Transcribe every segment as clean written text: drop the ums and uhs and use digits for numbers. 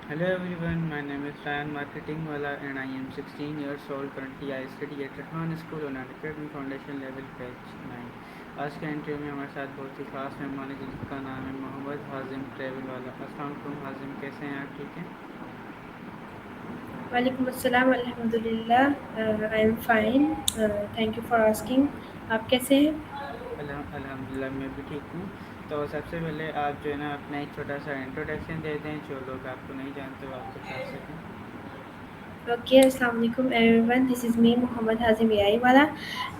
Hello everyone, my name is Ryan Marketing Wala and I am 16 years old. Currently I study at Rahman School on Academy Foundation level batch 9. आज के interview में हमारे साथ बहुत ही खास मेहमान है जिनका नाम है मोहम्मद हाजिम ट्रेवल वाला। अस्सलाम वालेकुम हाजिम, कैसे हैं आप? ठीक हैं? वालेकुम अस्सलाम अल्हम्दुलिल्लाह। I am fine. Thank you for asking. आप कैसे हैं? अल्हम्दुलिल्लाह मैं भी ठीक हूँ। तो सबसे पहले आप जो है ना अपना एक छोटा सा इंट्रोडक्शन दे दें, जो लोग आपको नहीं जानते वो आपको जान सकें। Okay, assalamu alaikum everyone. This is me, Muhammad Hazim Wala.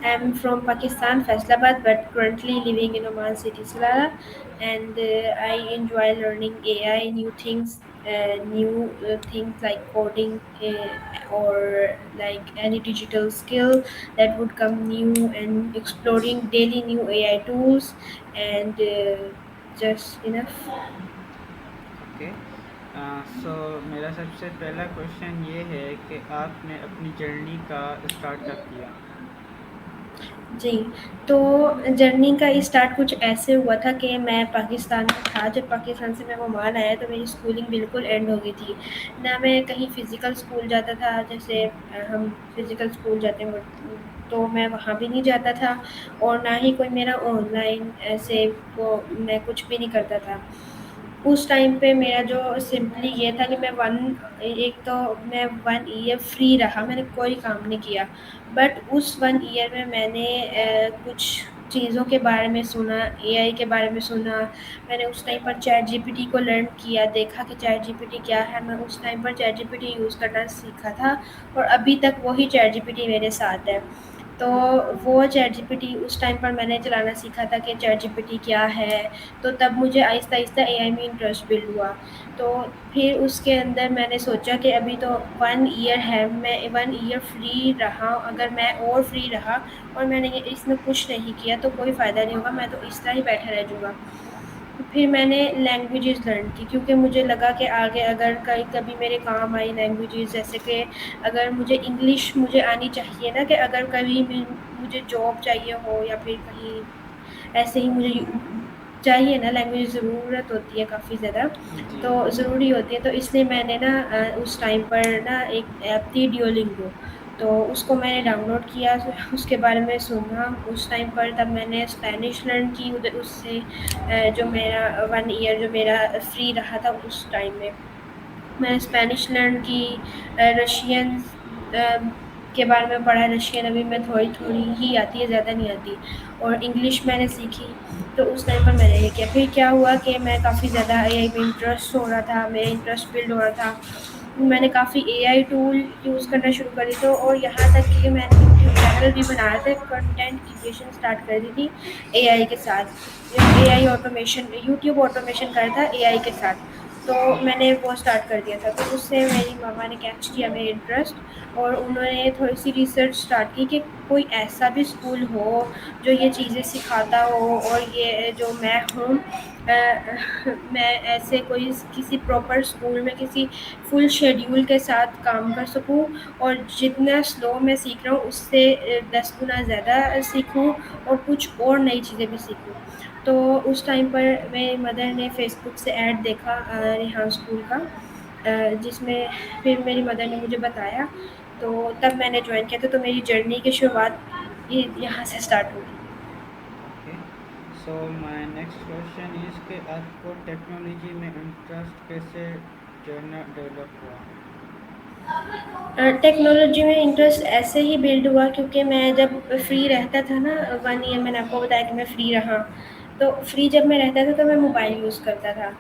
I'm from Pakistan, Faisalabad, but currently living in Oman City, Salalah. And I enjoy learning AI, new things like coding or like any digital skill that would come new, and exploring daily new AI tools, and just enough. Okay. So मेरा सबसे पहला question ये है कि आपने अपनी journey का start कब किया? जी, तो जर्नी का स्टार्ट कुछ ऐसे हुआ था कि मैं पाकिस्तान में था, जब पाकिस्तान से मैं ओमान आया तो मेरी स्कूलिंग बिल्कुल एंड हो गई थी। ना मैं कहीं फ़िज़िकल स्कूल जाता था, जैसे हम फ़िज़िकल स्कूल जाते हैं तो मैं वहाँ भी नहीं जाता था, और ना ही कोई मेरा ऑनलाइन ऐसे वो मैं कुछ भी नहीं करता था। उस टाइम पे मेरा जो सिंपली ये था कि एक तो मैं 1 ईयर फ्री रहा, मैंने कोई काम नहीं किया। बट उस 1 ईयर में मैंने कुछ चीज़ों के बारे में सुना, एआई के बारे में सुना। मैंने उस टाइम पर चैट जीपीटी को लर्न किया, देखा कि चैट जीपीटी क्या है। मैं उस टाइम पर चैट जीपीटी यूज़ करना सीखा था, और अभी तक वही चैट जीपीटी मेरे साथ है। तो वो चैट जीपीटी उस टाइम पर मैंने चलाना सीखा था कि चैट जीपीटी क्या है। तो तब मुझे आहिस्ता-आहिस्ता एआई में इंटरेस्ट बिल्ड हुआ। तो फिर उसके अंदर मैंने सोचा कि अभी तो 1 ईयर है, मैं 1 ईयर फ्री रहा, अगर मैं और फ्री रहा और मैंने ये इसमें कुछ नहीं किया तो कोई फ़ायदा नहीं होगा, मैं तो इस तरह ही बैठा रह जाऊँगा। फिर मैंने लैंग्वेजेस लर्न की, क्योंकि मुझे लगा कि आगे अगर कहीं कभी मेरे काम आई लैंग्वेजेस, जैसे कि अगर मुझे इंग्लिश मुझे आनी चाहिए ना, कि अगर कभी मुझे जॉब चाहिए हो या फिर कहीं ऐसे ही मुझे चाहिए ना, लैंग्वेज ज़रूरत होती है काफ़ी ज़्यादा, जी। तो ज़रूरी होती है। तो इसलिए मैंने ना उस टाइम पर ना एक ऐप थी ड्यूओलिंगो, तो उसको मैंने डाउनलोड किया, उसके बारे में सुना उस टाइम पर। तब मैंने स्पेनिश लर्न की उधर उससे, जो मेरा 1 ईयर जो मेरा फ्री रहा था उस टाइम में। मैंने स्पेनिश लर्न की, रशियन के बारे में पढ़ा। रशियन अभी मैं थोड़ी-थोड़ी ही आती है, ज़्यादा नहीं आती, और इंग्लिश मैंने सीखी। तो उस टाइम पर मैंने ये किया। फिर क्या हुआ कि मैं काफ़ी ज़्यादा एआई में इंटरेस्ट हो रहा था, मेरा इंटरेस्ट बिल्ड हो रहा था। मैंने काफ़ी एआई टूल यूज़ करना शुरू कर दी, तो और यहाँ तक कि मैंने यूट्यूब चैनल भी बनाया था, कंटेंट क्रिएशन स्टार्ट कर दी थी एआई के साथ। एआई ऑटोमेशन, यूट्यूब ऑटोमेशन करा था एआई के साथ। तो मैंने वो स्टार्ट कर दिया था, तो उससे मेरी मम्मा ने कैच किया मेरा इंटरेस्ट, और उन्होंने थोड़ी-सी रिसर्च स्टार्ट की कि कोई ऐसा भी स्कूल हो जो ये चीज़ें सिखाता हो, और ये जो मैं हूँ मैं ऐसे कोई किसी प्रॉपर स्कूल में किसी फुल शेड्यूल के साथ काम कर सकूँ, और जितना स्लो मैं सीख रहा हूँ उससे 10 गुना ज़्यादा सीखूँ, और कुछ और नई चीज़ें भी सीखूँ। तो उस टाइम पर मेरी मदर ने फ़ेसबुक से ऐड देखा रेहान स्कूल का, जिसमें फिर मेरी मदर ने मुझे बताया, तो तब मैंने जॉइन किया था। तो मेरी जर्नी की शुरुआत ये यहाँ से स्टार्ट हुई। Okay. So my next question is कि आपको टेक्नोलॉजी में इंटरेस्ट कैसे जो है ना डेवलप हुआ? टेक्नोलॉजी में इंटरेस्ट ऐसे ही बिल्ड हुआ, क्योंकि मैं जब फ्री रहता था ना, 1 ईयर मैंने आपको बताया कि मैं फ्री रहा। तो फ्री जब मैं रहता था तो मैं मोबाइल यूज़ करता था।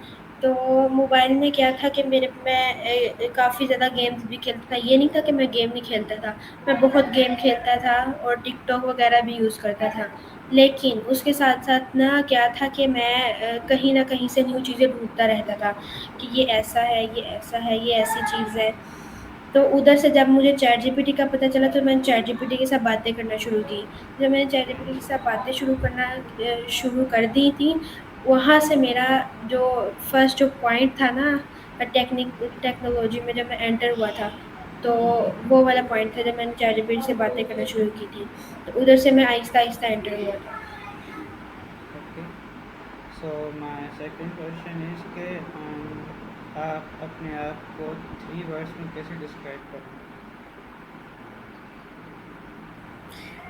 तो मोबाइल में क्या था कि मैं काफ़ी ज़्यादा गेम्स भी खेलता था। ये नहीं था कि मैं गेम नहीं खेलता था, मैं बहुत गेम खेलता था और टिकटॉक वगैरह भी यूज़ करता था। लेकिन उसके साथ-साथ ना क्या था कि मैं कहीं न कहीं से न्यू चीज़ें ढूँढता रहता था, कि ये ऐसा है, ये ऐसा है, ये ऐसी चीज़ है। तो उधर से जब मुझे चैट जीपीटी का पता चला, तो मैंने चैट जीपीटी के साथ बातें करना शुरू की। जब मैंने चैट जीपीटी के साथ बातें शुरू कर दी थी, वहाँ से मेरा जो फर्स्ट जो पॉइंट था ना, टेक्नोलॉजी में जब मैं एंटर हुआ था, तो वो वाला पॉइंट था जब मैंने चैट जीपीटी से बातें करना शुरू की थी। तो उधर से मैं आहिस्ता-आहिस्ता एंटर हुआ था। Okay. So my second question is कि आप अपने आप को 3 वर्ड्स में कैसे डिस्क्राइब करें?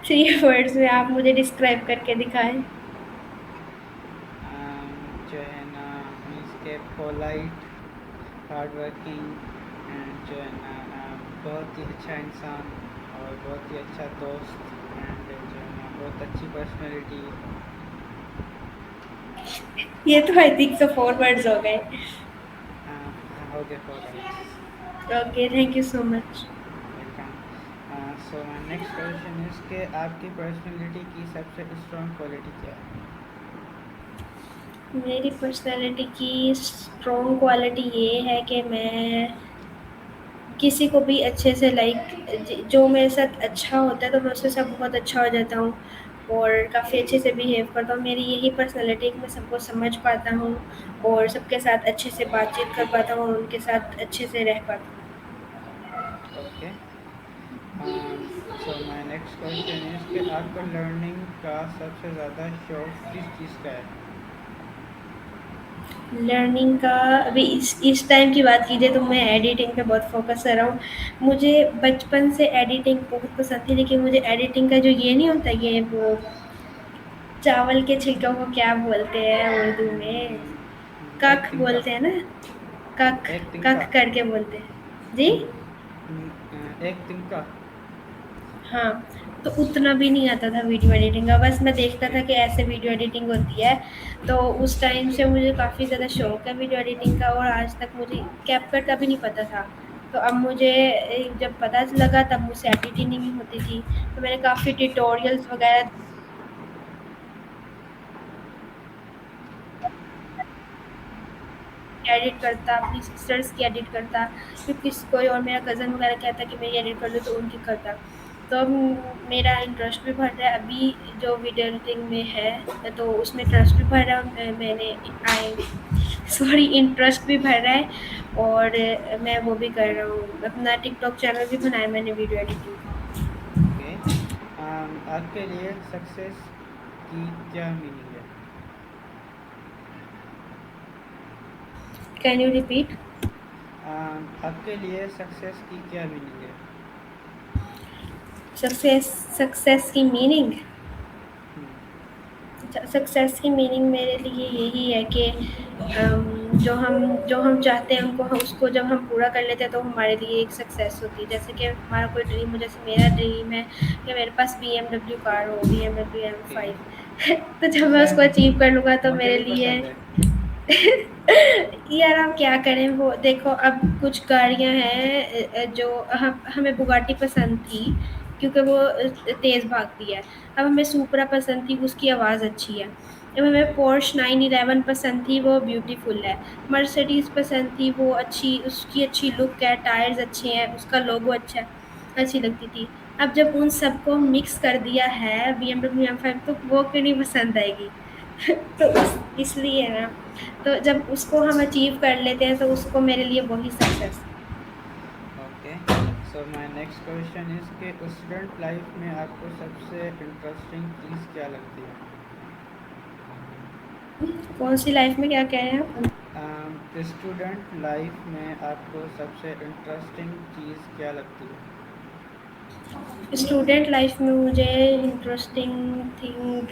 3 वर्ड्स में आप मुझे डिस्क्राइब करके दिखाएं। जो है ना, मीन्स के पोलाइट, हार्ड वर्किंग, एंड जो है ना बहुत ही अच्छा इंसान और बहुत ही अच्छा दोस्त, एंड जो है ना बहुत अच्छी पर्सनैलिटी। ये तो आई थिंक सो 4 वर्ड्स हो गए। हो गया 4 words. Okay, thank you so much. Welcome. So my next question is कि आपकी पर्सनैलिटी की सबसे स्ट्रॉन्ग क्वालिटी क्या है? मेरी पर्सनैलिटी की स्ट्रॉन्ग क्वालिटी ये है कि मैं किसी को भी अच्छे से जो मेरे साथ अच्छा होता है तो मैं उसके साथ बहुत अच्छा हो जाता हूँ और काफ़ी अच्छे से बिहेव करता हूँ। मेरी यही पर्सनैलिटी है कि मैं सबको समझ पाता हूँ और सबके साथ अच्छे से बातचीत कर पाता हूँ और उनके साथ अच्छे से रह पाता हूँ। Okay. So my next question is कि आपको लर्निंग का सबसे ज़्यादा शौक किस चीज़ का है? लर्निंग का अभी इस टाइम की बात कीजिए तो मैं एडिटिंग पे बहुत फ़ोकस कर रहा हूँ। मुझे बचपन से एडिटिंग बहुत पसंद थी, लेकिन मुझे एडिटिंग का जो ये नहीं होता, ये वो चावल के छिलकों को क्या बोलते हैं उर्दू में? एक कख तिनका। बोलते हैं ना? कख, एक तिनका। कख करके बोलते हैं। जी? एक तिनका। हाँ, तो उतना भी नहीं आता था वीडियो एडिटिंग का, बस मैं देखता ओके। था कि ऐसे वीडियो एडिटिंग होती है। तो उस टाइम से मुझे काफ़ी ज़्यादा शौक है वीडियो एडिटिंग का और आज तक मुझे कैपकट का भी नहीं पता था। तो अब मुझे जब पता लगा तब मुझसे एडिटिंग नहीं होती थी। तो मैंने काफ़ी ट्यूटोरियल्स वगैरह एडिट करता, अपनी सिस्टर्स की एडिट करता, फिर किसी कोई और मेरा कज़न वगैरह कहता कि मेरी एडिट कर दो तो उनकी करता। तो अब मेरा इंटरेस्ट भी बढ़ रहा है अभी जो वीडियो एडिटिंग में है, तो उसमें इंटरेस्ट भी बढ़ रहा है। मैंने आई सॉरी इंटरेस्ट भी बढ़ रहा है और मैं वो भी कर रहा हूँ, अपना टिकटॉक चैनल भी बनाया मैंने वीडियो एडिटिंग का। ओके। आपके लिए सक्सेस की क्या मीनिंग है? Can you repeat? आपके लिए सक्सेस की क्या मीनिंग है? सक्सेस सक्सेस की मीनिंग हम्म। सक्सेस की मीनिंग मेरे लिए यही है कि जो हम चाहते हैं उनको उसको जब हम पूरा कर लेते हैं तो हमारे लिए एक सक्सेस होती है। जैसे कि हमारा कोई ड्रीम हो, जैसे मेरा ड्रीम है कि मेरे पास BMW कार हो, BMW ओके। M5 तो जब मैं उसको सेम। अचीव कर लूँगा तो मुझे मेरे भी लिए पसंद है। यार हम क्या करें, वो देखो अब कुछ गाड़ियां हैं जो हमें बुगाटी पसंद थी क्योंकि वो तेज भागती है। अब हमें सुपरा पसंद थी, उसकी आवाज़ अच्छी है। अब हमें ओके। पोर्श 911 पसंद थी, वो ब्यूटीफुल है। मर्सिडीज पसंद थी, वो अच्छी, उसकी अच्छी लुक है, टायर्स अच्छे हैं, उसका लोगो अच्छा है, अच्छी लगती थी। अब जब उन सबको मिक्स कर दिया है BMW M5 तो वो क्यों नहीं पसंद आएगी? तो इसलिए ना, तो जब उसको हम अचीव कर लेते हैं तो उसको मेरे लिए वही सक्सेस है। Okay. So my next question is कि स्टूडेंट लाइफ में आपको सबसे इंटरेस्टिंग चीज़ क्या लगती है? कौन सी लाइफ में, क्या कह रहे हैं आप? स्टूडेंट लाइफ में आपको सबसे इंटरेस्टिंग चीज़ क्या लगती है? स्टूडेंट लाइफ में मुझे इंटरेस्टिंग थिंग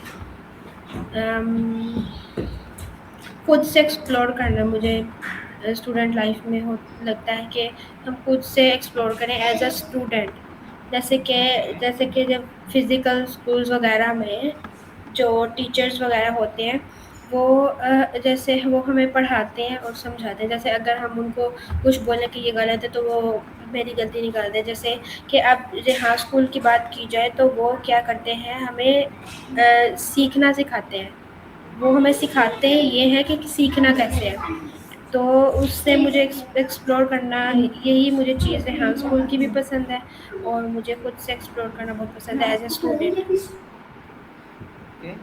खुद से एक्सप्लोर करना मुझे स्टूडेंट लाइफ में हो लगता है कि हम खुद से एक्सप्लोर करें एज अ स्टूडेंट। जैसे कि ओके। जब फिज़िकल स्कूल्स वगैरह में जो टीचर्स वगैरह होते हैं वो जैसे वो हमें पढ़ाते हैं और समझाते हैं। जैसे अगर हम उनको कुछ बोलें कि ये गलत है तो वो मेरी गलती निकालते हैं। जैसे कि अब यहाँ स्कूल की बात की जाए तो वो क्या करते हैं, हमें सीखना सिखाते हैं। वो हमें सिखाते हैं ये है कि सीखना कैसे है। तो उससे मुझे एक्सप्लोर करना, यही मुझे चीज़ है, हाँ स्कूल की भी पसंद है और मुझे खुद से एक्सप्लोर करना बहुत पसंद है as a student. Okay.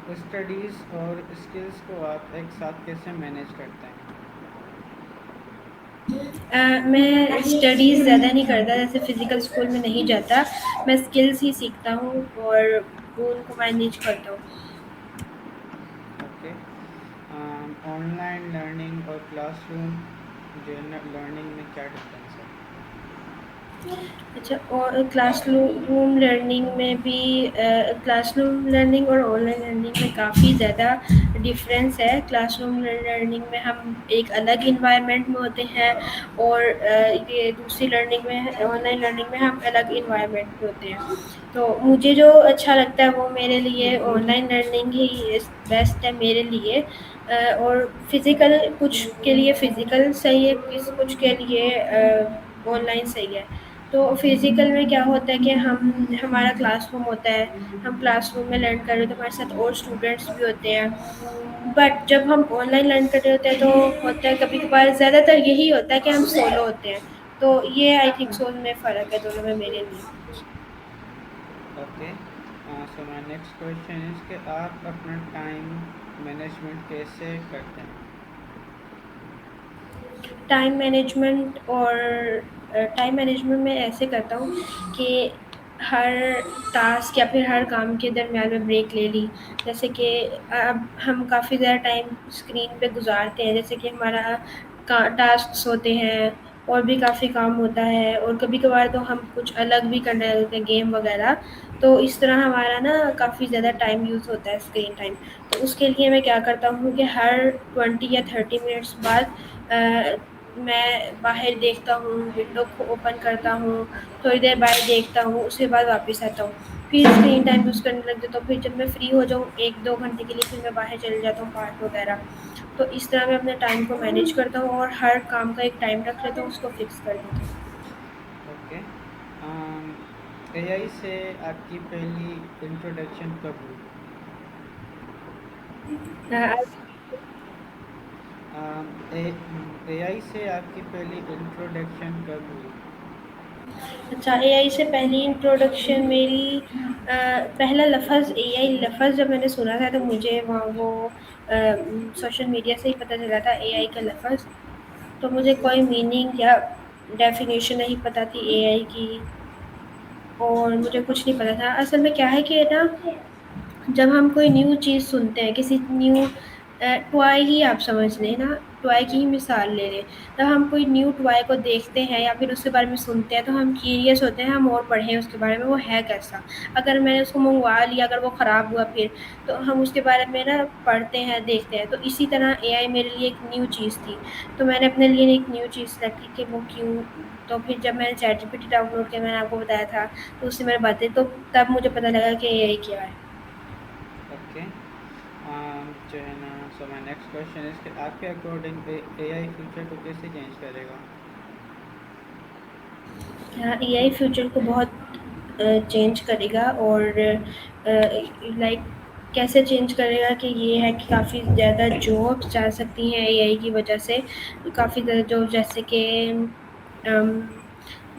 Studies और स्किल्स को आप एक साथ कैसे मैनेज करते हैं? मैं स्टडीज़ ज़्यादा नहीं करता, जैसे फ़िज़िकल स्कूल में नहीं जाता। मैं स्किल्स ही सीखता हूँ और वो उनको मैनेज करता हूँ। ओके। ऑनलाइन लर्निंग और क्लासरूम जो है ना लर्निंग में क्या डिफरेंस है? अच्छा, और क्लासरूम लर्निंग में भी क्लासरूम लर्निंग और ऑनलाइन लर्निंग में काफ़ी ज़्यादा डिफरेंस है। क्लासरूम लर्निंग में हम एक अलग इन्वायरमेंट में होते हैं, और ये दूसरी लर्निंग में, ऑनलाइन लर्निंग में हम अलग इन्वायरमेंट में होते हैं। तो मुझे जो अच्छा लगता है वो मेरे लिए ऑनलाइन लर्निंग ही बेस्ट है मेरे लिए। और फिज़िकल कुछ के लिए फ़िज़िकल सही है, कुछ के लिए ऑनलाइन सही है। तो फिज़िकल में क्या होता है कि हम हमारा क्लासरूम होता है, हम क्लासरूम में लर्न कर रहे हैं तो हमारे साथ और स्टूडेंट्स भी होते हैं। बट जब हम ऑनलाइन लर्न कर रहे होते हैं तो होता है कभी-कभार, ज़्यादातर यही होता है कि हम सोलो होते हैं। तो ये आई थिंक सो में फ़र्क है दोनों में मेरे लिए। Okay, so my next question is कि आप अपना टाइम मैनेजमेंट कैसे करते हैं? टाइम मैनेजमेंट मैं ऐसे करता हूँ कि हर टास्क या फिर हर काम के दरमियान में ब्रेक ले ली। जैसे कि अब हम काफ़ी ज़्यादा टाइम स्क्रीन पे गुज़ारते हैं, जैसे कि हमारा का टास्क्स होते हैं और भी काफ़ी काम होता है, और कभी-कभार तो हम कुछ अलग भी करने लगते हैं, गेम वग़ैरह। तो इस तरह हमारा ना काफ़ी ज़्यादा टाइम यूज़ होता है, स्क्रीन टाइम। तो उसके लिए मैं क्या करता हूँ कि हर 20 या 30 मिनट्स बाद मैं बाहर देखता हूँ, विंडो को ओपन करता हूँ, थोड़ी देर बाहर देखता हूँ, उसके बाद वापस आता हूँ। फिर स्क्रीन टाइम यूज़ करने लग जाता हूँ, फिर जब मैं फ्री हो जाऊँ 1-2 घंटे के लिए, फिर मैं बाहर चले जाता हूँ पार्क वगैरह। तो इस तरह मैं अपने टाइम को मैनेज करता हूँ और हर काम का एक टाइम रख लेता हूँ, उसको फिक्स कर देता हूँ। ओके, एआई से आपकी पहली इंट्रोडक्शन कब हुई? अ, एआई से आपकी पहली इंट्रोडक्शन कब हुई? अच्छा, एआई से पहली इंट्रोडक्शन मेरी पहला लफ़्ज़ एआई लफ़्ज़ जब मैंने सुना था तो मुझे सोशल मीडिया से ही पता चला था एआई का लफ़्ज़। तो मुझे कोई मीनिंग या डेफ़िनेशन नहीं पता थी एआई की, और मुझे कुछ नहीं पता था। असल में क्या है कि ना, जब हम कोई न्यू चीज़ सुनते हैं, किसी न्यू टॉय ही आप समझ लें ना, टॉय की ही मिसाल ले लें। जब हम कोई न्यू टॉय को देखते हैं या फिर उसके बारे में सुनते हैं तो हम क्यूरियस होते हैं, हम और पढ़ें उसके बारे में, वो है कैसा? अगर मैंने उसको मँगवा लिया, अगर वो ख़राब हुआ फिर, तो हम उसके बारे में ना पढ़ते हैं, देखते हैं। तो इसी तरह एआई मेरे लिए एक न्यू चीज़ थी। तो मैंने अपने लिए एक न्यू चीज़ सेलेक्ट की कि वो क्यों। तो फिर जब मैंने चैटजीपीटी डाउनलोड किया, मैंने आपको बताया था, तो उससे मैंने बातें, तो तब मुझे पता लगा कि एआई क्या है। ओके, जो है ना, so my next question is कि आपके अकॉर्डिंग एआई फ्यूचर को कैसे चेंज करेगा? हाँ, एआई फ्यूचर को बहुत चेंज करेगा, और लाइक कैसे चेंज करेगा कि ये है कि काफ़ी ज़्यादा जॉब्स जा सकती हैं एआई की वजह से। काफ़ी ज़्यादा जॉब, जैसे कि अम,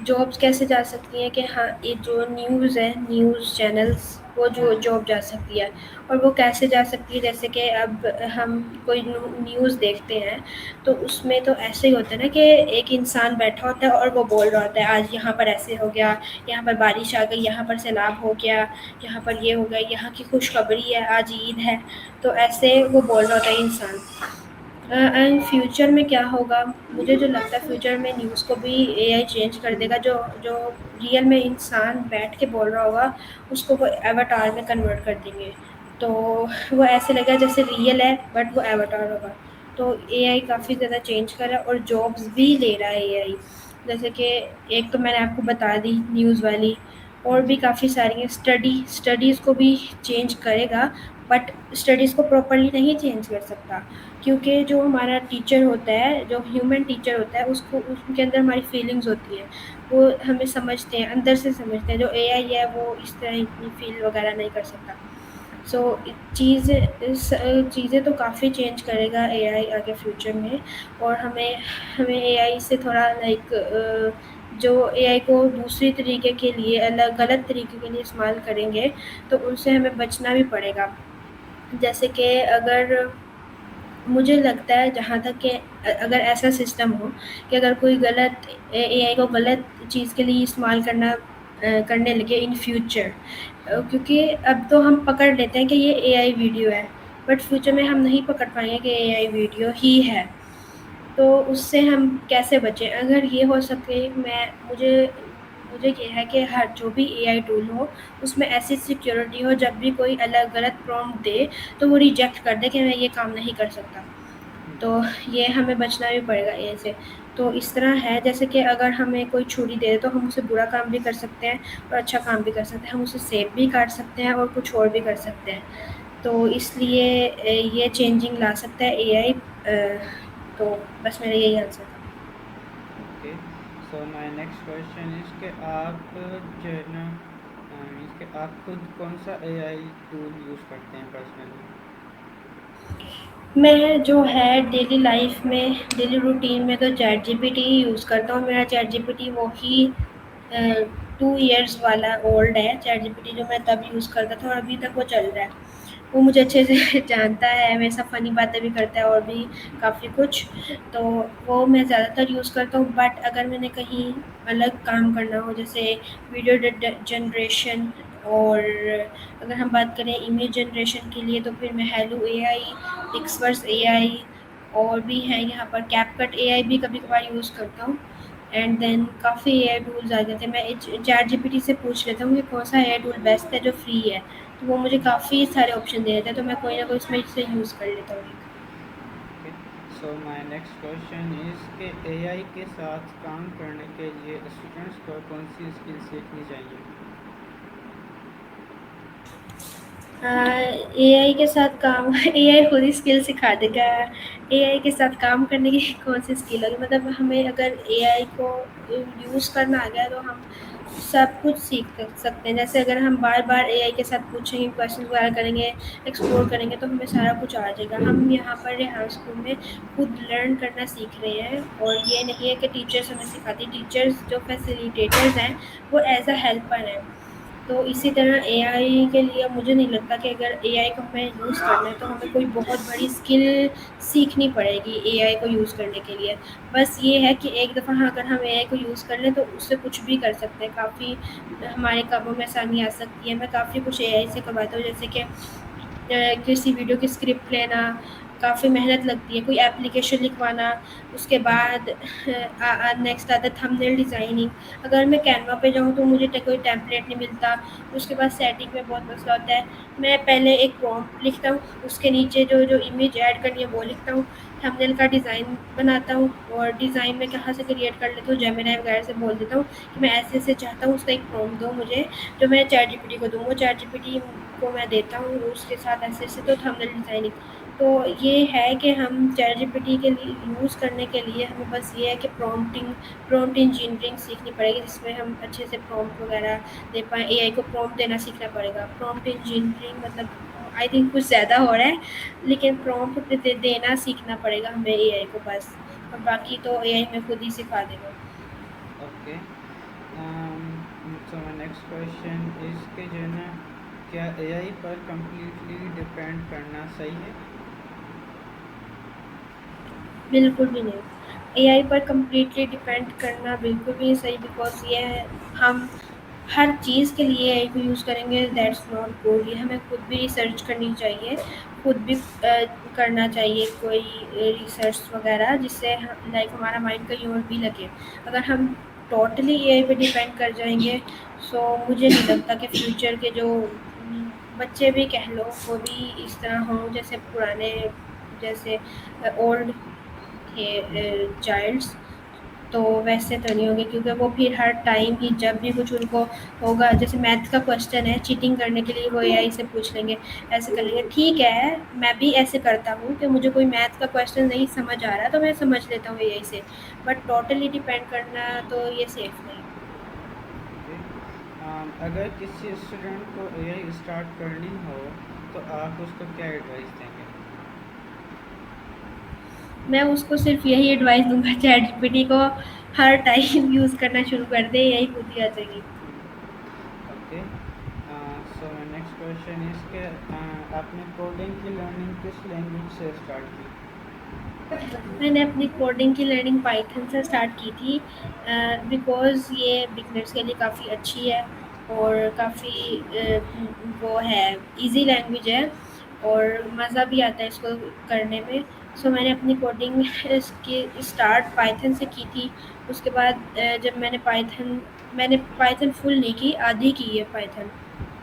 जॉब्स कैसे जा सकती हैं कि हाँ, ये जो न्यूज़ है, न्यूज़ चैनल्स, वो जो जॉब जा सकती है। और वो कैसे जा सकती है, जैसे कि अब हम कोई न्यूज़ देखते हैं, तो उसमें तो ऐसे ही होता है ना कि एक इंसान बैठा होता है और वो बोल रहा होता है, आज यहाँ पर ऐसे हो गया, यहाँ पर बारिश आ गई, यहाँ पर सैलाब हो गया, यहाँ पर ये हो गया, यहाँ की खुशखबरी है, आज ईद है। तो ऐसे वो बोल रहा होता है इंसान। एंड फ्यूचर में क्या होगा, मुझे जो लगता है फ्यूचर में न्यूज़ को भी एआई चेंज कर देगा। जो जो रियल में इंसान बैठ के बोल रहा होगा, उसको वो एवाटार में कन्वर्ट कर देंगे। तो वो ऐसे लगेगा जैसे रियल है, बट वो एवाटार होगा। तो एआई काफ़ी ज़्यादा चेंज कर रहा है और जॉब्स भी ले रहा है एआई। जैसे कि एक तो मैंने आपको बता दी न्यूज़ वाली, और भी जी। काफ़ी सारी हैं। स्टडीज़ को भी चेंज करेगा, बट स्टडीज़ को प्रॉपर्ली नहीं चेंज कर सकता, क्योंकि जो हमारा टीचर होता है, जो ह्यूमन टीचर होता है, उसको उसके अंदर हमारी फीलिंग्स होती हैं। वो हमें समझते हैं, अंदर से समझते हैं। जो एआई है वो इस तरह इतनी फ़ील वगैरह नहीं कर सकता। सो चीज़ें तो काफ़ी चेंज करेगा एआई आगे फ्यूचर में। और हमें हमें एआई से थोड़ा लाइक जो एआई को दूसरी तरीके के लिए, अलग गलत तरीके के लिए इस्तेमाल करेंगे, तो उनसे हमें बचना भी पड़ेगा। जैसे कि अगर, मुझे लगता है जहाँ तक कि अगर ऐसा सिस्टम हो कि अगर कोई गलत एआई को गलत चीज़ के लिए इस्तेमाल करने लगे इन फ्यूचर, क्योंकि अब तो हम पकड़ लेते हैं कि ये एआई वीडियो है, बट फ्यूचर में हम नहीं पकड़ पाएँगे कि एआई वीडियो ही है। तो उससे हम कैसे बचें? अगर ये हो सके मैं मुझे ये है कि हर जो भी एआई टूल हो, उसमें ऐसी सिक्योरिटी हो जब भी कोई अलग गलत प्रॉम्प्ट दे, तो वो रिजेक्ट कर दे कि मैं ये काम नहीं कर सकता। तो ये हमें बचना भी पड़ेगा एआई से। तो इस तरह है जैसे कि अगर हमें कोई छुरी दे दे तो हम उससे बुरा काम भी कर सकते हैं और अच्छा काम भी कर सकते हैं। हम उसे सेब भी काट सकते हैं और कुछ और भी कर सकते हैं। तो इसलिए ये चेंजिंग ला सकता है एआई। तो बस मेरा यही आंसर था। Okay, so my next question is कि आप जो है ना मीन्स कि आप खुद कौन सा एआई टूल यूज़ करते हैं पर्सनली? मैं जो है डेली लाइफ में डेली रूटीन में तो चैट जीपीटी ही यूज़ करता हूँ। मेरा चैट जीपीटी वो ही 2 इयर्स वाला ओल्ड है चैट जीपीटी, जो मैं तब यूज़ करता था और अभी तक वो चल रहा है। वो मुझे अच्छे से जानता है, मेरे साथ फ़नी बातें भी करता है और भी काफ़ी कुछ। तो वो मैं ज़्यादातर यूज़ करता हूँ, बट अगर मैंने कहीं अलग काम करना हो जैसे वीडियो जनरेशन, और अगर हम बात करें इमेज जनरेशन के लिए तो फिर मैं हेलो एआई, पिक्सवर्स एआई और भी हैं यहाँ पर, कैपकट एआई भी कभी कभार यूज़ करता हूँ। एंड देन काफ़ी एआई टूल्स आ जाते हैं। मैं चैट जीपीटी से पूछ लेता हूँ कि कौन सा एआई टूल बेस्ट है जो फ्री है, तो वो मुझे काफ़ी सारे ऑप्शन दे देता है, तो मैं कोई ना कोई इसमें से यूज़ कर लेता हूँ एक। Okay, so my next question is कि एआई के साथ काम करने के लिए स्टूडेंट्स को कौन सी स्किल सीखनी चाहिए? एआई के साथ काम एआई खुद ही स्किल सिखा देगा। एआई के साथ काम करने की कौन सी स्किल होगी? मतलब हमें अगर एआई को यूज़ करना आ गया तो हम सब कुछ सीख सकते हैं। जैसे अगर हम बार बार एआई के साथ पूछेंगे, क्वेश्चन वगैरह करेंगे, एक्सप्लोर करेंगे, तो हमें सारा कुछ आ जाएगा। हम यहाँ पर रेहान स्कूल में खुद लर्न करना सीख रहे हैं, और ये नहीं है कि टीचर्स हमें सिखाती। टीचर्स जो फैसिलिटेटर्स हैं वो एज अ हेल्पर हैं। तो इसी तरह एआई के लिए मुझे नहीं लगता कि अगर एआई को हमें यूज़ करना है तो हमें कोई बहुत बड़ी स्किल सीखनी पड़ेगी एआई को यूज़ करने के लिए। बस ये है कि एक दफ़ा हाँ, अगर हम एआई को यूज़ कर लें तो उससे कुछ भी कर सकते हैं। काफ़ी हमारे कामों में आसानी आ सकती है। मैं काफ़ी कुछ एआई से करवाता हूँ, जैसे कि किसी वीडियो की स्क्रिप्ट लेना काफ़ी मेहनत लगती है, कोई एप्लीकेशन लिखवाना, उसके बाद नेक्स्ट आता है थंबनेल डिज़ाइनिंग। अगर मैं कैनवा पे जाऊँ तो मुझे कोई टेम्पलेट नहीं मिलता, उसके बाद सेटिंग में बहुत मसला होता है। मैं पहले एक प्रॉम्प्ट लिखता हूँ, उसके नीचे जो जो इमेज ऐड करनी है वो लिखता हूँ, थंबनेल का डिज़ाइन बनाता हूँ, और डिज़ाइन में कहाँ से क्रिएट कर लेता हूँ, जेमिनी वगैरह से बोल देता हूँ कि मैं ऐसे ऐसे चाहता हूँ, उसका एक प्रॉम्प्ट दो मुझे, जो मैं चैट जीपीटी को दूँ। वो चैट जीपीटी को मैं देता हूँ उसके साथ ऐसे ऐसे, तो थंबनेल डिज़ाइनिंग। तो ये है कि हम चैट जीपीटी के लिए यूज़ करने के लिए हमें बस ये है कि प्रॉम्प्ट इंजीनियरिंग सीखनी पड़ेगी, जिसमें हम अच्छे से प्रॉम्प्ट वगैरह दे पाएँ। एआई को प्रॉम्प्ट देना सीखना पड़ेगा। प्रॉम्प्ट इंजीनियरिंग मतलब आई थिंक कुछ ज़्यादा हो रहा है, लेकिन प्रॉम्प्ट देना सीखना पड़ेगा हमें एआई को बस, और बाकी तो एआई हमें खुद ही सिखा देगा। Okay, so my next question is कि जो है ना क्या एआई पर कंप्लीटली डिपेंड करना सही है? बिल्कुल भी नहीं। एआई पर कंप्लीटली डिपेंड करना बिल्कुल भी नहीं सही, बिकॉज़ ये हम हर चीज़ के लिए एआई को यूज़ करेंगे, दैट्स नॉट गुड। ये हमें खुद भी रिसर्च करनी चाहिए, खुद भी करना चाहिए कोई रिसर्च वगैरह, जिससे लाइक हमारा माइंड कहीं और भी लगे। अगर हम टोटली एआई पे डिपेंड कर जाएँगे, सो मुझे नहीं लगता कि फ्यूचर के जो बच्चे भी कह लो वो भी इस तरह हों जैसे पुराने, जैसे ओल्ड थे चाइल्ड्स। तो वैसे तो नहीं होंगे, क्योंकि वो फिर हर टाइम ही जब भी कुछ उनको होगा, जैसे मैथ का क्वेश्चन है, चीटिंग करने के लिए वो एआई से पूछ लेंगे, ऐसे कर लेंगे। ठीक है, मैं भी ऐसे करता हूँ कि मुझे कोई मैथ का क्वेश्चन नहीं समझ आ रहा तो मैं समझ लेता हूँ एआई से, बट टोटली डिपेंड करना तो ये सेफ नहीं। ओके, अगर किसी स्टूडेंट को एआई स्टार्ट करनी हो तो आप उसको क्या एडवाइस देंगे? मैं उसको सिर्फ यही एडवाइस दूंगा, चैट जीपीटी को हर टाइम यूज़ करना शुरू कर दे, यही खुद ही आ जाएगी। Okay, so my next question is कि आपने कोडिंग की लर्निंग किस लैंग्वेज से स्टार्ट की? मैंने अपनी कोडिंग की लर्निंग पाइथन से स्टार्ट की थी, बिकॉज़ ये बिगनर्स के लिए काफ़ी अच्छी है, और काफ़ी वो है, इजी लैंग्वेज है, और मज़ा भी आता है इसको करने में। सो मैंने अपनी कोडिंग इसकी स्टार्ट पाइथन से की थी। उसके बाद जब मैंने पाइथन फुल नहीं की, आधी की है पाइथन।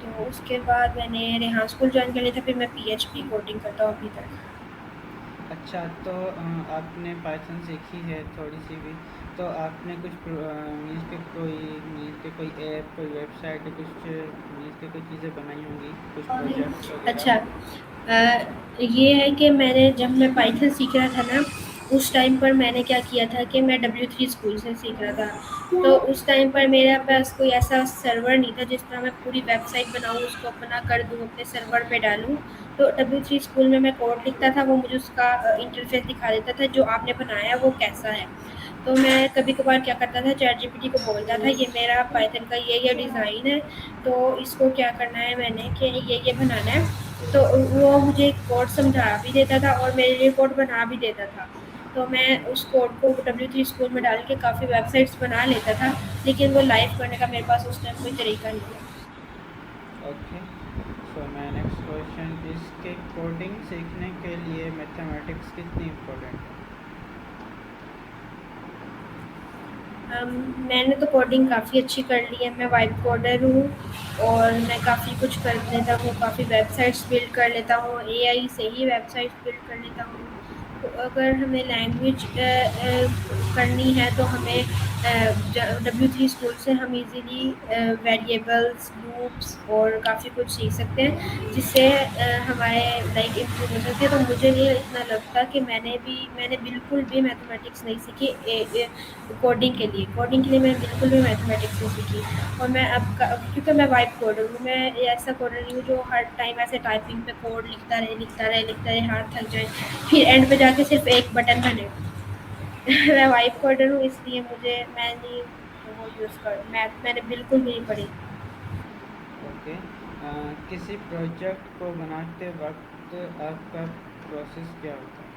तो उसके बाद मैंने रेहान स्कूल जॉइन कर लिया था, फिर मैं पीएचपी कोडिंग करता हूँ अभी तक। अच्छा, तो आपने पाइथन सीखी है थोड़ी सी भी, तो आपने कुछ मीन्स के कोई ऐप, कोई वेबसाइट, कुछ मीन्स के कोई चीज़ें बनाई होंगी, कुछ प्रोजेक्ट्स अच्छा, वगैरह? ये है कि जब मैं पाइथन सीख रहा था ना, उस टाइम पर मैंने क्या किया था कि मैं W3 स्कूल से सीख रहा था। तो उस टाइम पर मेरे पास कोई ऐसा सर्वर नहीं था जिस पर मैं पूरी वेबसाइट बनाऊँ, उसको अपना कर दूँ, अपने सर्वर पे डालूँ। तो W3 स्कूल में मैं कोड लिखता था, वो मुझे उसका इंटरफेस दिखा देता था, जो आपने बनाया है वो कैसा है। तो मैं कभी-कभार क्या करता था, चैटजीपीटी को बोलता था ये मेरा पाइथन का ये डिज़ाइन है, तो इसको क्या करना है मैंने कि ये बनाना है। तो वो मुझे कोड समझा भी देता था और मेरे लिए कोड बना भी देता था। तो मैं उस कोड को W3 स्कूल में डाल के काफ़ी वेबसाइट्स बना लेता था, लेकिन वो लाइव करने का मेरे पास उस टाइम कोई तरीका नहीं था। Okay, so my next question is कि कोडिंग सीखने के लिए मैथमेटिक्स कितनी इम्पोर्टेंट है? मैंने तो कोडिंग काफ़ी अच्छी कर ली है, मैं वाइब कोडर हूँ और मैं काफ़ी कुछ कर लेता हूँ, काफ़ी वेबसाइट्स बिल्ड कर लेता हूँ, एआई से ही वेबसाइट्स बिल्ड कर लेता हूँ। तो अगर हमें लैंग्वेज करनी है तो हमें W3 स्कूल से हम इजीली वेरिएबल्स, लूप्स और काफ़ी कुछ सीख सकते हैं, जिससे हमारे लाइक इम्प्रूव हो सकते हैं। तो मुझे ये इतना लगता कि मैंने बिल्कुल भी मैथमेटिक्स नहीं सीखी कोडिंग के लिए मैंने बिल्कुल भी मैथमेटिक्स नहीं सीखी। और मैं क्योंकि मैं वाइब कोडर हूँ, मैं ऐसा कोडर नहीं हूँ जो हर टाइम ऐसे टाइपिंग पे कोड लिखता रहे, हाथ थक जाए, फिर एंड पे जाके सिर्फ एक बटन बने। मैं वाइब कोडर हूँ, इसलिए मुझे मैं नहीं वो यूज़ कर मैथ मैंने बिल्कुल भी नहीं पढ़ी। ओके, किसी प्रोजेक्ट को बनाते वक्त आपका प्रोसेस क्या होता है?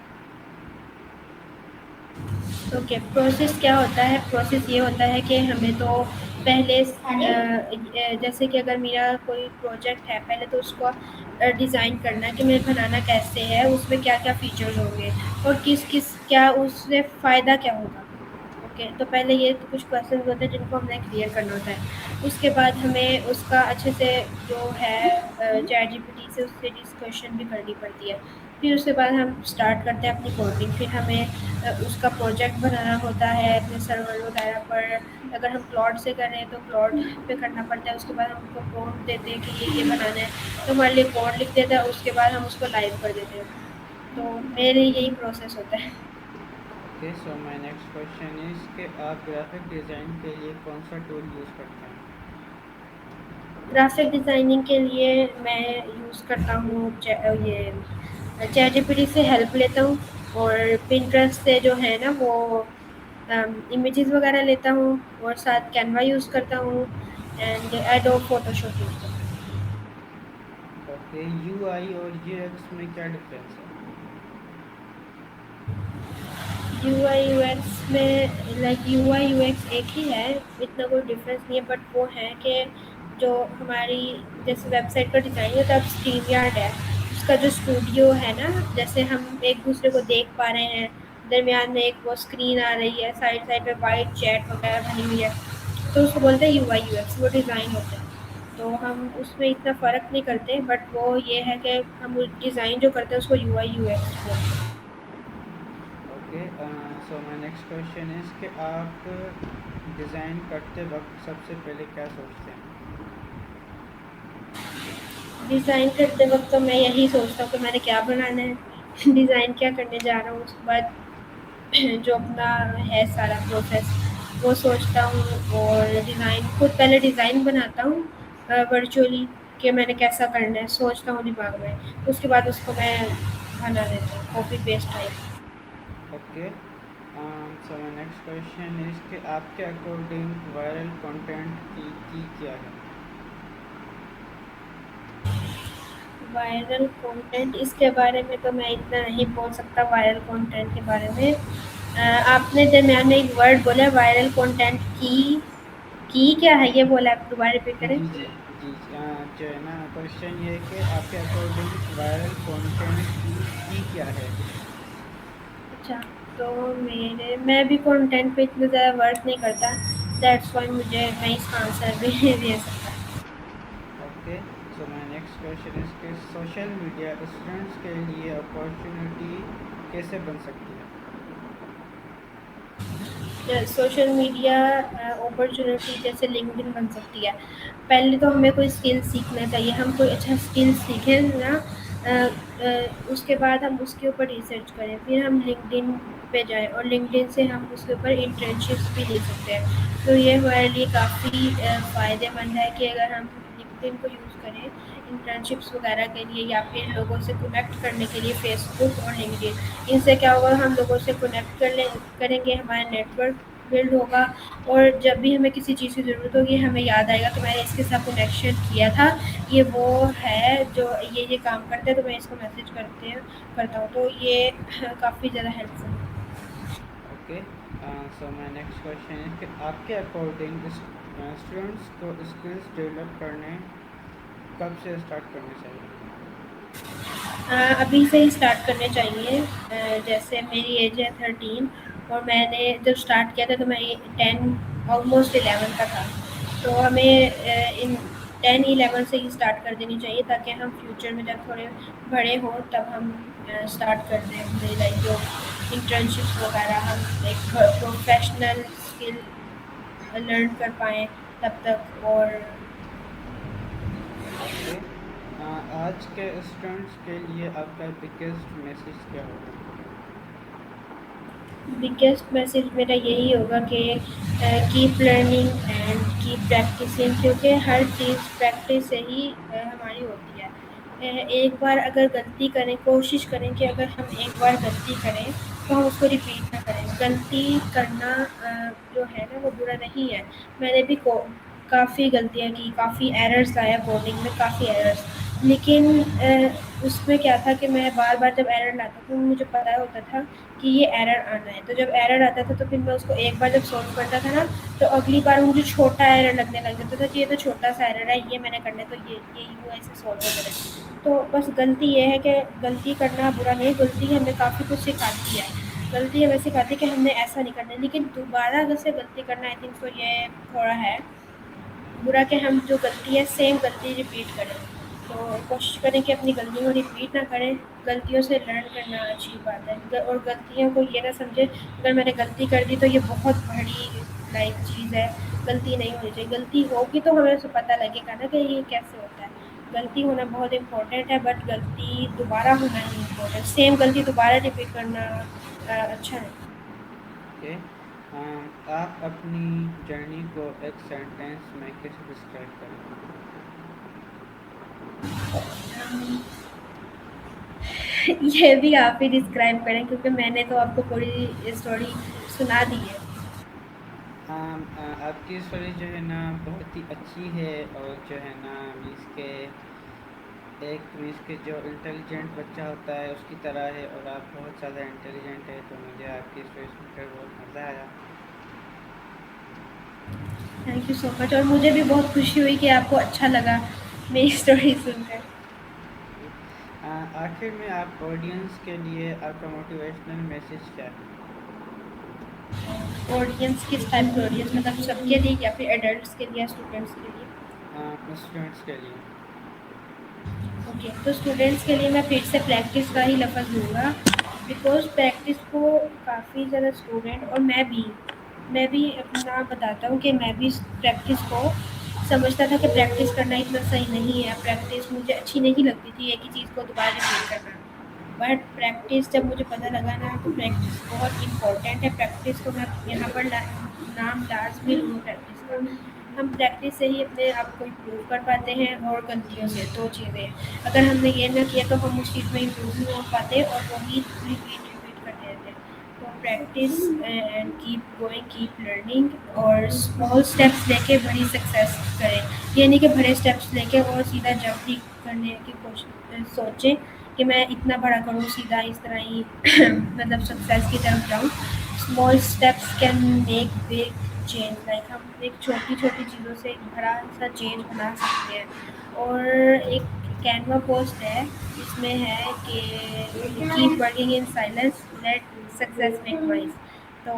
ओके, प्रोसेस क्या होता है? प्रोसेस ये होता है कि हमें तो पहले जैसे कि अगर मेरा कोई प्रोजेक्ट है, पहले तो उसको डिज़ाइन करना है कि मुझे बनाना कैसे है, उसमें क्या-क्या फ़ीचर्स होंगे और किस-किस क्या उससे फ़ायदा क्या होगा। ओके, तो पहले ये तो कुछ क्वेश्चंस होते हैं जिनको हमें क्लियर करना होता है। उसके बाद हमें उसका अच्छे से जो है चैटजीपीटी से उससे डिस्कशन भी करनी पड़ती है। फिर उसके बाद हम स्टार्ट करते हैं अपनी कोडिंग, फिर हमें उसका प्रोजेक्ट बनाना होता है अपने सर्वर वगैरह पर। अगर हम क्लॉड से कर रहे हैं तो क्लॉड पे करना पड़ता है। उसके बाद हम उनको प्रॉम्प्ट देते हैं कि ये बनाना है, तो हमारे लिए कोड लिख देता है, उसके बाद हम उसको लाइव कर देते हैं। तो मेरे यही प्रोसेस होता है। Okay, so my next question is कि आप ग्राफिक डिज़ाइन के लिए कौन सा टूल यूज़ करते हैं? ग्राफ़िक डिज़ाइनिंग के लिए मैं यूज़ करता हूँ ये चैटजीपीटी से हेल्प लेता हूँ और पिंटरेस्ट से जो है ना वो इमेजेस वगैरह लेता हूँ और साथ कैनवा यूज़ करता हूँ एंड एडोब फ़ोटोशॉप यूज़ करता हूँ। ओके, यूआई और यूएक्स में क्या डिफरेंस है? यूआई यूएक्स में यूआई यूएक्स एक ही है, इतना कोई डिफरेंस नहीं है, बट वो है कि जो हमारी जैसे वेबसाइट का डिज़ाइन होता है, अब स्ट्रीम यार्ड है, उसका जो स्टूडियो है ना, जैसे हम एक दूसरे को देख पा रहे हैं, दरमियान में एक वो स्क्रीन आ रही है, साइड साइड पे वाइट चैट वगैरह बनी हुई है, तो उसको बोलते हैं यूआई यूएक्स, वो डिज़ाइन होता है। तो हम उसमें इतना फ़र्क नहीं करते, बट वो ये है कि हम डिज़ाइन जो करते हैं उसको यूआई यूएक्स बोलते हैं। Okay, so my next question is कि आप डिज़ाइन करते वक्त सबसे पहले क्या सोचते हैं? डिज़ाइन करते वक़्त तो मैं यही सोचता हूँ कि मैंने क्या बनाना है, डिज़ाइन क्या करने जा रहा हूँ, उसके बाद जो अपना है सारा प्रोसेस वो सोचता हूँ और खुद पहले डिज़ाइन बनाता हूँ वर्चुअली कि मैंने कैसा करना है, सोचता हूँ दिमाग में, उसके बाद उसको मैं बना देता हूँ, copy paste type. Okay, so my next question is कि आपके अकॉर्डिंग वायरल कंटेंट की क्या है? वायरल कंटेंट इसके बारे में तो मैं इतना नहीं बोल सकता वायरल कंटेंट के बारे में। आपने दरमियान में एक वर्ड बोला वायरल कंटेंट की क्या है ये बोला, आप दोबारा रिपीट करें? जी जी जी, जो है ना, क्वेश्चन ये है कि आपके अकॉर्डिंग वायरल कंटेंट की क्या है? अच्छा, तो मैं भी कंटेंट पे इतना ज़्यादा वर्क नहीं करता, दैट्स व्हाई मुझे मैं इसका आंसर भी नहीं दे सकता। Okay, so my next question is कि सोशल मीडिया स्टूडेंट्स के लिए अपॉर्चुनिटी कैसे बन सकती है? सोशल मीडिया अपॉर्चुनिटी जैसे लिंक्डइन बन सकती है। पहले तो हमें कोई स्किल सीखना चाहिए, हम कोई अच्छा स्किल सीखें ना, उसके बाद हम उसके ऊपर रिसर्च करें, फिर हम लिंक्डइन पे जाएँ और लिंक्डइन से हम उसके ऊपर इंटर्नशिप्स भी ले सकते हैं। तो ये हमारे लिए काफ़ी फ़ायदेमंद है कि अगर हम लिंक्डइन को यूज़ करें इंटर्नशिप्स वगैरह के लिए या फिर लोगों से कनेक्ट करने के लिए फेसबुक और लिंक्डइन। इनसे क्या होगा, हम लोगों से कनेक्ट करेंगे, हमारा नेटवर्क बिल्ड होगा और जब भी हमें किसी चीज़ की ज़रूरत होगी हमें याद आएगा कि मैंने इसके साथ कनेक्शन किया था, ये वो है जो ये काम करते हैं, तो मैं इसको मैसेज करता हूँ, तो ये काफ़ी ज़्यादा हेल्पफुल है। Okay, so my next question है कि आपके अकॉर्डिंग स्टूडेंट्स को स्किल्स डेवलप करने कब से स्टार्ट करने चाहिए? अभी से ही स्टार्ट करने चाहिए। जैसे मेरी एज है 13 और मैंने जब स्टार्ट किया था तो मैं 10 ऑलमोस्ट 11 का था। तो हमें इन 10-11 से ही स्टार्ट कर देनी चाहिए ताकि हम फ्यूचर में जब थोड़े बड़े हों तब हम स्टार्ट कर दें अपने लाइक जो इंटर्नशिप्स वगैरह हम एक प्रोफेशनल स्किल लर्न कर पाएँ तब तक। और ओके, आज के स्टूडेंट्स के लिए आपका बिगेस्ट मैसेज क्या होगा? बिगेस्ट मैसेज मेरा यही होगा कि keep learning and keep practising, क्योंकि हर चीज़ प्रैक्टिस से ही हमारी होती है। एक बार अगर गलती करें, कोशिश करें कि अगर हम एक बार गलती करें तो हम उसको रिपीट ना करें। गलती करना जो है ना वो बुरा नहीं है। मैंने भी काफ़ी गलतियाँ की, काफ़ी एरर्स लाया कोडिंग में, काफ़ी एरर्स। लेकिन उसमें क्या था कि मैं बार-बार जब एरर लाता था तो मुझे पता होता था कि ये एरर आना है। तो जब एरर आता था तो फिर मैं उसको एक बार जब सॉल्व करता था ना, तो अगली बार मुझे छोटा एरर लगने लग जाता था कि ये तो छोटा-सा एरर है, ये मैंने करना है, तो ये यूँ ऐसे सॉल्व हो जाएगा। तो बस गलती ये है कि गलती करना बुरा नहीं है, गलती हमें काफ़ी कुछ सिखाती है। गलती हमें सिखाती है कि हमने ऐसा नहीं करना है, लेकिन दोबारा अगर से गलती करना आई थिंक तो ये थोड़ा है बुरा कि हम जो गलती है सेम गलती रिपीट करें। तो कोशिश करें कि अपनी गलतियों को रिपीट ना करें, गलतियों से लर्न करना अच्छी बात है। और गलतियों को ये ना समझें अगर मैंने गलती कर दी तो ये बहुत बड़ी लाइक चीज़ है, गलती नहीं होनी चाहिए। गलती होगी तो हमें उसे पता लगेगा ना कि ये कैसे होता है। गलती होना बहुत इम्पोर्टेंट है, बट गलती दोबारा होना नहीं इम्पोर्टेंट। सेम गलती दोबारा रिपीट करना अच्छा है। ओके, आप अपनी जर्नी को एक सेंटेंस में कैसे डिस्क्राइब करेंगे? ये भी आप ही डिस्क्राइब करें क्योंकि मैंने तो आपको पूरी स्टोरी सुना दी है। आपकी स्टोरी जो है ना बहुत ही अच्छी है, और जो है ना मीन्स के एक मीन्स के जो इंटेलिजेंट बच्चा होता है उसकी तरह है, और आप बहुत ज़्यादा इंटेलिजेंट है, तो मुझे आपकी स्टोरी सुनकर बहुत मज़ा आया। थैंक यू सो मच, और मुझे भी बहुत खुशी हुई कि आपको अच्छा लगा मेरी स्टोरी सुनकर। आखिर में आप ऑडियंस के लिए आपका मोटिवेशनल मैसेज क्या है? ऑडियंस किस टाइप की ऑडियंस, मतलब सबके लिए या फिर एडल्ट्स के लिए या स्टूडेंट्स के लिए? स्टूडेंट्स के लिए। ओके, तो स्टूडेंट्स के लिए मैं फिर से प्रैक्टिस का ही लफ्ज़ लूँगा, बिकॉज़ प्रैक्टिस को काफ़ी ज़्यादा स्टूडेंट और मैं भी अपना बताता हूँ कि मैं भी इस प्रैक्टिस को समझता था कि प्रैक्टिस करना इतना सही नहीं है, प्रैक्टिस मुझे अच्छी नहीं लगती थी एक ही चीज़ को दोबारा रिपीट करना। बट प्रैक्टिस जब मुझे पता लगा ना तो प्रैक्टिस बहुत इम्पोर्टेंट है, प्रैक्टिस को मैं यहाँ पर नाम लाज़मी लूँगा प्रैक्टिस का। हम प्रैक्टिस से ही अपने आप को इम्प्रूव कर पाते हैं और गलतियों से, 2 चीज़ें। अगर हमने ये ना किया तो हम उस चीज़ में इम्प्रूव नहीं हो पाते और वही रिपीट करते रहते हैं। तो practice and keep going, keep learning, और स्मॉल स्टेप्स लेके बड़ी सक्सेस करें। ये नहीं कि बड़े स्टेप्स लेके और सीधा जंप ही करने की कोशिश सोचें कि मैं इतना बड़ा करूँ सीधा इस तरह ही मतलब सक्सेस की तरफ जाऊँ। Small steps can make big change, like हम एक छोटी-छोटी चीज़ों से एक बड़ा-सा चेंज बना सकते हैं। और एक कैनवा पोस्ट है, जिसमें है कि keep working in silence, let success minimise. तो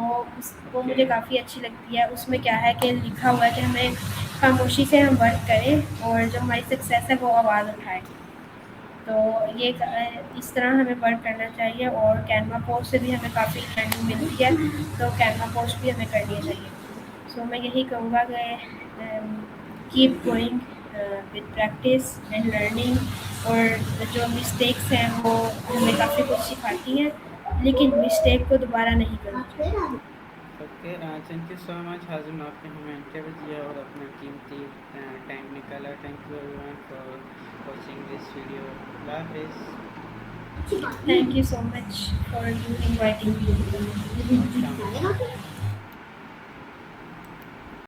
वो मुझे ओके। काफ़ी अच्छी लगती है। उसमें क्या है कि लिखा हुआ है कि हमें खामोशी से हम वर्क करें और जो हमारी सक्सेस है वो आवाज़ उठाए। तो ये इस तरह हमें वर्क करना चाहिए और कैनवा पोस्ट से भी हमें काफ़ी लर्निंग मिलती है, तो कैनवा पोस्ट भी हमें करनी चाहिए। सो मैं यही कहूँगा कि keep going with practice and learning. और जो मिस्टेक्स हैं वो हमें काफ़ी कुछ सिखाती हैं, लेकिन मिस्टेक को दोबारा नहीं करना चाहिए। Okay, thank you so much Hajime, आपने हमें इंटरव्यू दिया और अपना कीमती टाइम निकाला। Thank you everyone for watching this video. अल्लाह हाफिज़। Thank you so much for you inviting me. Welcome.